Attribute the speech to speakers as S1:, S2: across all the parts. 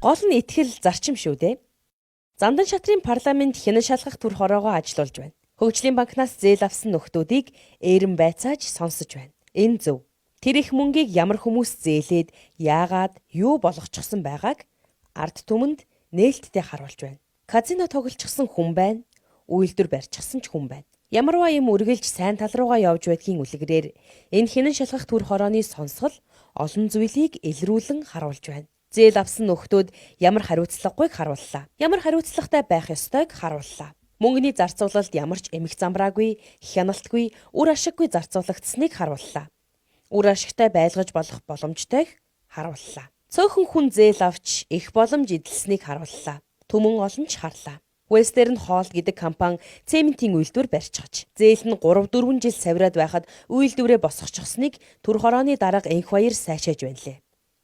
S1: Гол нь итгэл зарчим шүү дээ. Зандан шатрын парламент хянан шалгах түр хороогоо ажиллуулж байна. Хөгжлийн банкнаас зээл авсан нөхдүүдийг эерэн байцааж сонсож байна. Энэ зөв. Тэр их мөнгийг ямар хүмүүс зээлээд яагаад юу болгочихсон байгааг ард түмэнд нээлттэй харуулж байна. Казино тоглочихсон хүн байна. Үйлдвэр барьчихсан ч хүн байна. Ямарваа юм үргэлж сайн тал руугаа явж байдгийн үлгэрээр энэ хянан шалгах түр хорооны сонсгол олон зүйлийг илрүүлэн харуулж байна. Зээл авсан нөхдүүд ямар хариуцлагагүйг харууллаа. Ямар хариуцлагатай байх ёстойг харууллаа. Мөнгөний зарцуулалт ямар ч эмх замбраагүй, хяналтгүй, үр ашиггүй зарцуулагдсныг харууллаа. Үр ашигтай байлгаж болох боломжтойг харууллаа. Цөөхөн хүн зээл авч их боломж эдэлсэнийг харууллаа. Түмэн олон ч харлаа. Western Hall гэдэг компани цементийн үйлдвэр барьчихаж, зээл нь 3-4 жил савираад байхад үйлдвэрээ босгочихсныг түр хорооны дарга энх баяр сайшааж байна лээ.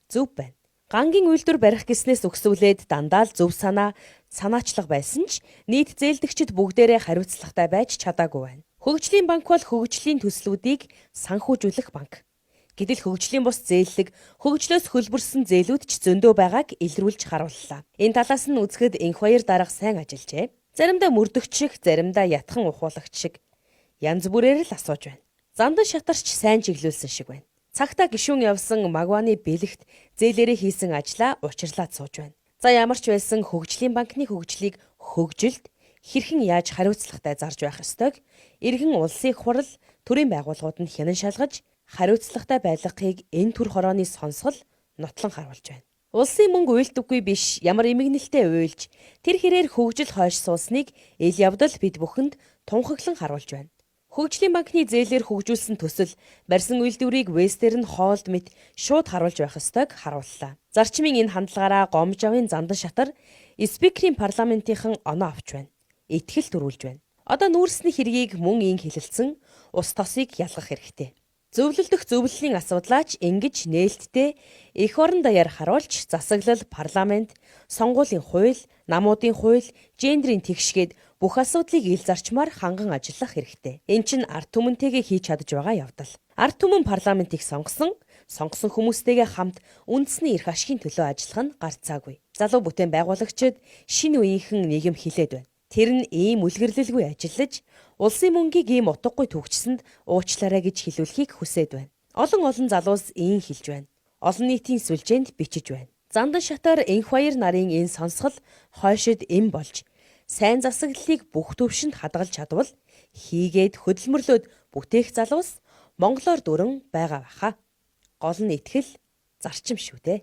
S1: Зөв байна. Гангийн үйлдвэр барих гэснээс өгсвөлээд дандаа л зөв санаачлага байсан ч нийт зээлдэгчид бүгдээрээ хариуцлагатай байж чадаагүй байна. Хөгжлийн банк бол хөгжлийн төслүүдийг санхүүжүүлэх банк. Гэтэл хөгжлийн бус зээллэг, хөгжлөөс хөлбөрсөн зээлүүд ч зөндөө байгааг илрүүлж харууллаа. Энэ талаас нь үзэхэд энх баяр дарга сайн ажиллажээ. Заримдаа мөрдөгч шиг, заримдаа ятхан ухуулагч шиг янз бүрээр л асууж байна. Зандан шатарч сайн чиглүүлсэн шиг байна. Цагтаа гишүүн явсан Магваны бэлэгт зээлээрээ хийсэн ажлаа учирлаад сууж байна. За ямар ч байсан хөгжлийн банкны хөгжлийг хөгжилд хэрхэн яаж хариуцлагатай зарж байх ёстойг иргэн улсын хурал төрийн байгууллагууд нь хянан шалгаж хариуцлагатай байлгахыг энэ түр хорооны сонсгол нотлон харуулж байна. Улсын мөнгө уйлдаггүй биш, ямар эмгэнэлтэй уйлж тэр хэрээр хөгжил хойш суусныг ил явдал бид бүхэнд тунхаглан харуулж байна. Хөгжлийн банкны зээлээр хөгжүүлсэн төсөл барьсан үйлдвэрийг Western Hall мэт шууд харуулж байх ёстойг харууллаа. Зарчмын энэ хандлагаараа гомж авын зандан шатар спикерийн парламентийнхан оноо авч байна. Итгэл төрүүлж байна. Одоо нүүрсний хэргийг мөн ин хэлэлцэн ус тосыг ялгах хэрэгтэй. Зөвлөлдөх зөвлөлийн асуудлаач ингэж нээлттэй эх орон даяар харуулж засаглал, парламент, сонгуулийн хууль, намуудын хууль, гендрийн тэгшгээд бүх асуудлыг ил зарчмаар ханган ажиллах хэрэгтэй. Энэ чинь ард түмэнтэйгээ хийж чадж байгаа явдал. Ард түмэн парламентыг сонгосон хүмүүстэйгээ хамт үндэсний эрх ашигын төлөө ажиллах нь гарцаагүй. Залуу бүтээн байгуулагчид шинэ үеийнхэн нийгэм хилээд байна. Тэр нь ийм үлгэрлэлгүй ажиллаж, улсын мөнгийг ийм утгагүй төгчсөнд уучлаарай гэж хэлүүлэхийг хүсээд байна. Олон залуус ийм хэлж байна. Олон нийтийн сүлжээнд бичиж байна. Зандан шатаар энх баяр нарын энэ сонсгол хойшид эм болж, сайн засаглалыг бүх төвшөнд хадгалж чадвал хийгээд хөдөлмөрлөөд бүтээх залуус монголоор дүрэн байгаа баха. Гол нь итгэл зарчим шүү дээ.